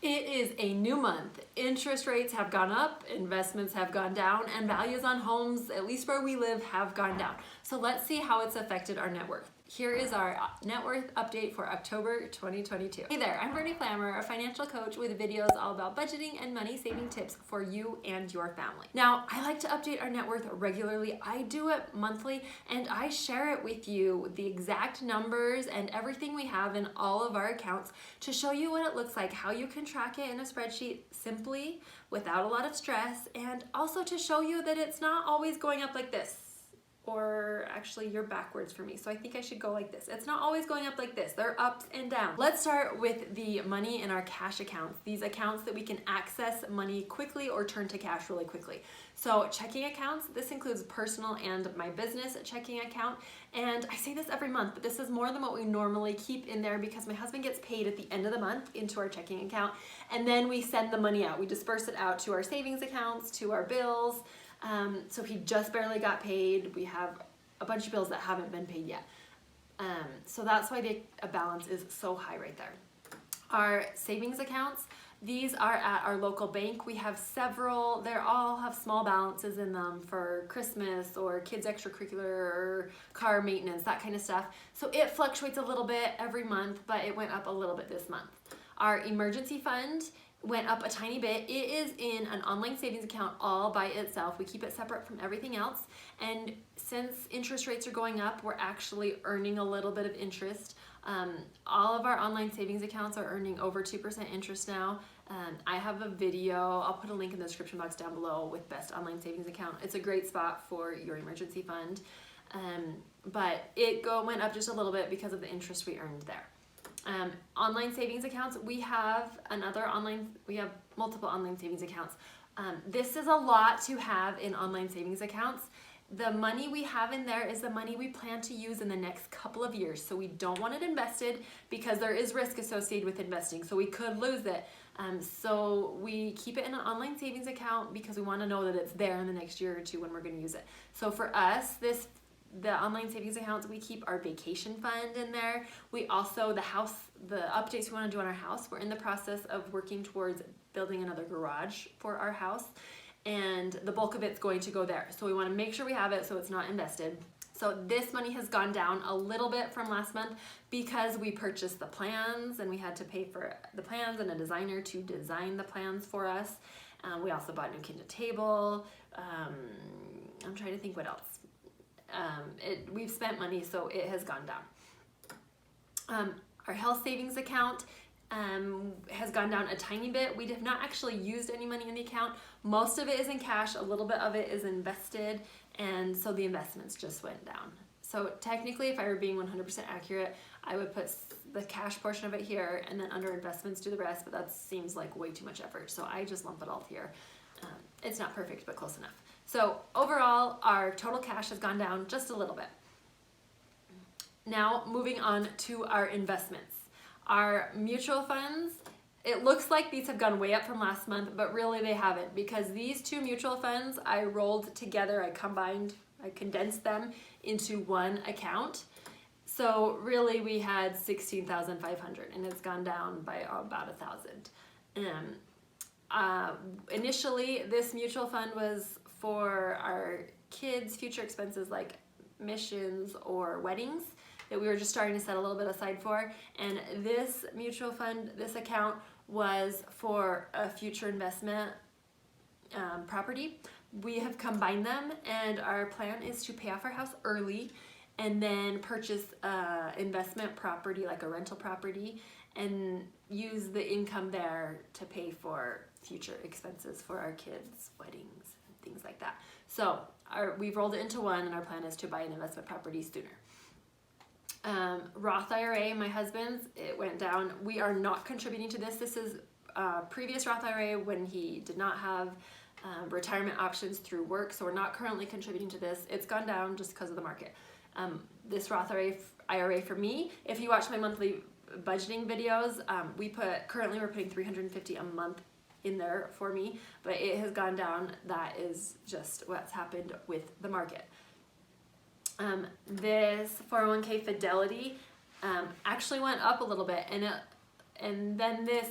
It is a new month. Interest rates have gone up, investments have gone down, and values on homes, at least where we live, have gone down. So let's see how it's affected our net worth. Here is our net worth update for October 2022. Hey there, I'm Brittany Flammer, a financial coach with videos all about budgeting and money saving tips for you and your family. Now, I like to update our net worth regularly. I do it monthly and I share it with you, the exact numbers and everything we have in all of our accounts to show you what it looks like, how you can track it in a spreadsheet simply without a lot of stress, and also to show you that it's not always going up like this. Or actually you're backwards for me, so I think I should go like this. It's not always going up like this. They're ups and downs. Let's start with the money in our cash accounts. These accounts that we can access money quickly or turn to cash really quickly. So checking accounts, this includes personal and my business checking account. And I say this every month, but this is more than what we normally keep in there because my husband gets paid at the end of the month into our checking account. And then we send the money out. We disperse it out to our savings accounts, to our bills. So he just barely got paid. We have a bunch of bills that haven't been paid yet. So that's why the balance is so high right there. Our savings accounts, these are at our local bank. We have several, they all have small balances in them for Christmas or kids extracurricular or car maintenance, that kind of stuff. So it fluctuates a little bit every month, but it went up a little bit this month. Our emergency fund went up a tiny bit. It is in an online savings account all by itself. We keep it separate from everything else. And since interest rates are going up, we're actually earning a little bit of interest. All of our online savings accounts are earning over 2% interest now. I have a video, I'll put a link in the description box down below with best online savings account. It's a great spot for your emergency fund. But it went up just a little bit because of the interest we earned there. Online savings accounts, we have multiple online savings accounts. This is a lot to have in online savings accounts. The money we have in there is the money we plan to use in the next couple of years. So we don't want it invested because there is risk associated with investing. So we could lose it. So we keep it in an online savings account because we want to know that it's there in the next year or two when we're going to use it. So for us, the online savings accounts, we keep our vacation fund in there. We also, the updates we want to do on our house, we're in the process of working towards building another garage for our house, and the bulk of it's going to go there. So we want to make sure we have it so it's not invested. So this money has gone down a little bit from last month because we purchased the plans and we had to pay for the plans and a designer to design the plans for us. We also bought a new kitchen table. I'm trying to think what else. We've spent money, so it has gone down. Our health savings account has gone down a tiny bit. We have not actually used any money in the account. Most of it is in cash, a little bit of it is invested, and so the investments just went down. So technically, if I were being 100% accurate, I would put the cash portion of it here and then under investments do the rest, but that seems like way too much effort, so I just lump it all here. It's not perfect, but close enough. So overall, our total cash has gone down just a little bit. Now, moving on to our investments. Our mutual funds, it looks like these have gone way up from last month, but really they haven't, because these two mutual funds I rolled together, I condensed them into one account. So really we had $16,500 and it's gone down by about $1,000. Initially, this mutual fund was for our kids' future expenses like missions or weddings that we were just starting to set a little bit aside for. And this mutual fund, this account, was for a future investment property. We have combined them, and our plan is to pay off our house early and then purchase investment property like a rental property and use the income there to pay for future expenses for our kids' weddings and things like that. So we've rolled it into one, and our plan is to buy an investment property sooner. Roth IRA, my husband's, it went down. We are not contributing to this. This is previous Roth IRA when he did not have retirement options through work, so we're not currently contributing to this. It's gone down just because of the market. This Roth IRA for me, if you watch my monthly budgeting videos, currently we're putting $350 a month in there for me, but it has gone down. That is just what's happened with the market. This 401k Fidelity actually went up a little bit, and then this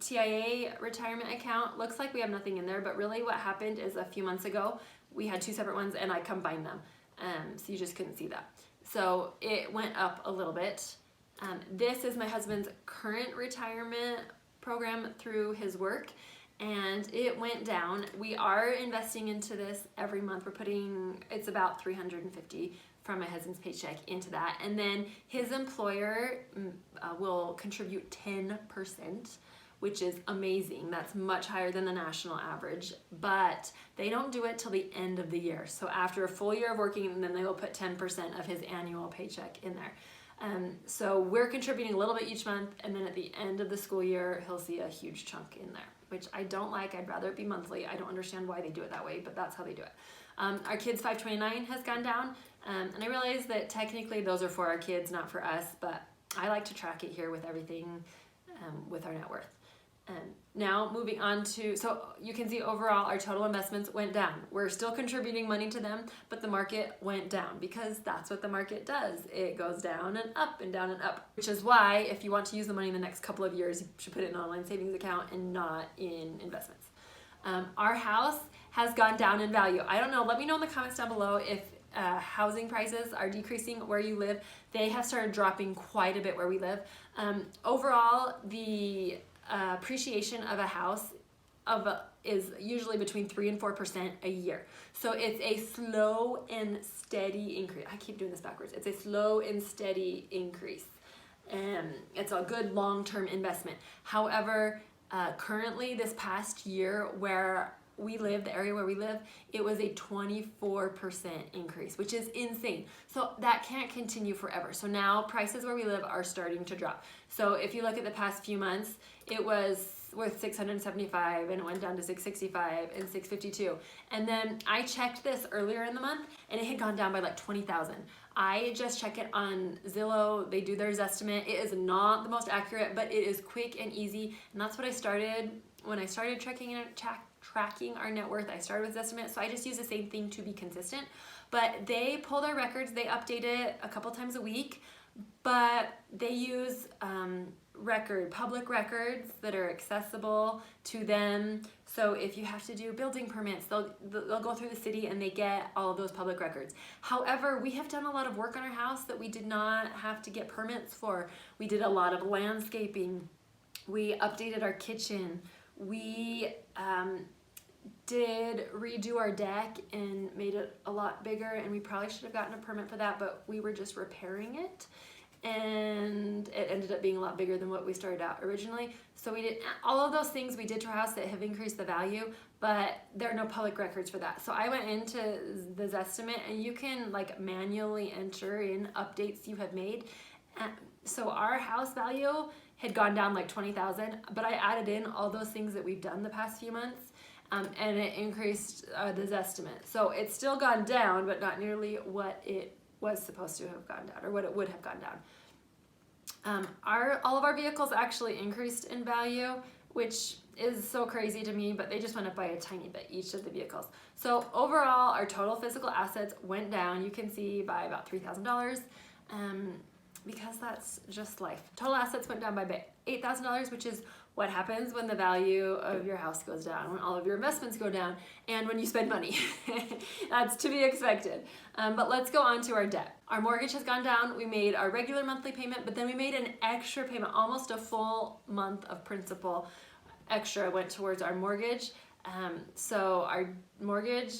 TIA retirement account, looks like we have nothing in there, but really what happened is a few months ago, we had two separate ones and I combined them. So you just couldn't see that. So it went up a little bit. This is my husband's current retirement program through his work, and it went down. We are investing into this every month. We're putting, it's about $350 from my husband's paycheck into that, and then his employer will contribute 10%, which is amazing. That's much higher than the national average, but they don't do it till the end of the year. So after a full year of working, then they will put 10% of his annual paycheck in there. So we're contributing a little bit each month, and then at the end of the school year, he'll see a huge chunk in there, which I don't like. I'd rather it be monthly. I don't understand why they do it that way, but that's how they do it. Our kids' 529 has gone down, and I realize that technically those are for our kids, not for us, but I like to track it here with everything with our net worth. Now moving on to, so you can see overall our total investments went down. We're still contributing money to them, but the market went down because that's what the market does. It goes down and up and down and up, which is why if you want to use the money in the next couple of years, you should put it in an online savings account and not in investments. Our house has gone down in value. I don't know, let me know in the comments down below if housing prices are decreasing where you live. They have started dropping quite a bit where we live. Overall, the appreciation of a house is usually between 3 and 4% a year. So it's a slow and steady increase. I keep doing this backwards. It's a slow and steady increase. And it's a good long-term investment. However, currently this past year where we live, the area where we live, it was a 24% increase, which is insane. So that can't continue forever. So now prices where we live are starting to drop. So if you look at the past few months, it was worth $675 and it went down to $665 and $652. And then I checked this earlier in the month and it had gone down by like 20,000. I just check it on Zillow. They do their estimate. It is not the most accurate, but it is quick and easy. And that's what I started when I started tracking our net worth. I started with Zestimate, so I just use the same thing to be consistent. But they pull their records, they update it a couple times a week, but they use public records that are accessible to them. So if you have to do building permits, they'll go through the city and they get all of those public records. However, we have done a lot of work on our house that we did not have to get permits for. We did a lot of landscaping. We updated our kitchen. We did redo our deck and made it a lot bigger, and we probably should have gotten a permit for that, but we were just repairing it and it ended up being a lot bigger than what we started out originally. So we did all of those things we did to our house that have increased the value, but there are no public records for that. So I went into the Zestimate and you can like manually enter in updates you have made. So our house value had gone down like 20,000, but I added in all those things that we've done the past few months, and it increased the Zestimate. So it's still gone down, but not nearly what it was supposed to have gone down, or what it would have gone down. All of our vehicles actually increased in value, which is so crazy to me, but they just went up by a tiny bit, each of the vehicles. So overall, our total physical assets went down, you can see, by about $3,000. Because that's just life. Total assets went down by $8,000, which is what happens when the value of your house goes down, when all of your investments go down, and when you spend money. That's to be expected. But let's go on to our debt. Our mortgage has gone down. We made our regular monthly payment, but then we made an extra payment, almost a full month of principal extra went towards our mortgage. So our mortgage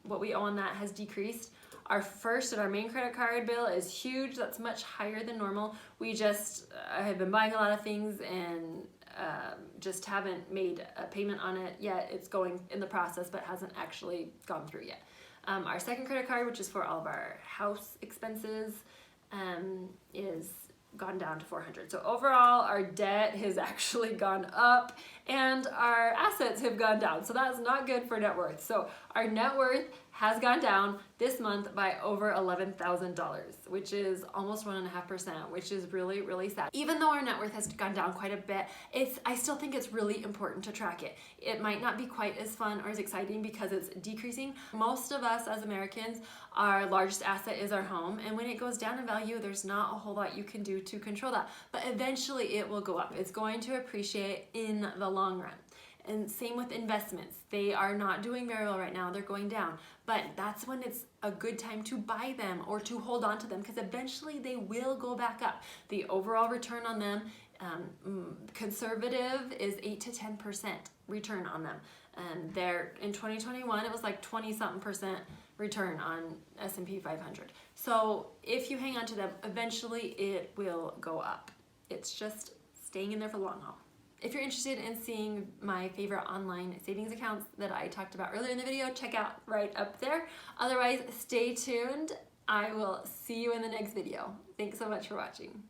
what we owe on that has decreased. Our first and our main credit card bill is huge. That's much higher than normal. We just have been buying a lot of things and just haven't made a payment on it yet. It's going in the process, but hasn't actually gone through yet. Our second credit card, which is for all of our house expenses, is gone down to $400. So overall, our debt has actually gone up and our assets have gone down. So that's not good for net worth. So our net worth has gone down this month by over $11,000, which is almost 1.5%, which is really, really sad. Even though our net worth has gone down quite a bit, I still think it's really important to track it. It might not be quite as fun or as exciting because it's decreasing. Most of us as Americans, our largest asset is our home, and when it goes down in value, there's not a whole lot you can do to control that. But eventually it will go up. It's going to appreciate in the long run. And same with investments. They are not doing very well right now. They're going down. But that's when it's a good time to buy them or to hold on to them, because eventually they will go back up. The overall return on them, conservative, is 8 to 10% return on them. And they're in 2021, it was like 20-something% return on S&P 500. So if you hang on to them, eventually it will go up. It's just staying in there for the long haul. If you're interested in seeing my favorite online savings accounts that I talked about earlier in the video, check out right up there. Otherwise, stay tuned. I will see you in the next video. Thanks so much for watching.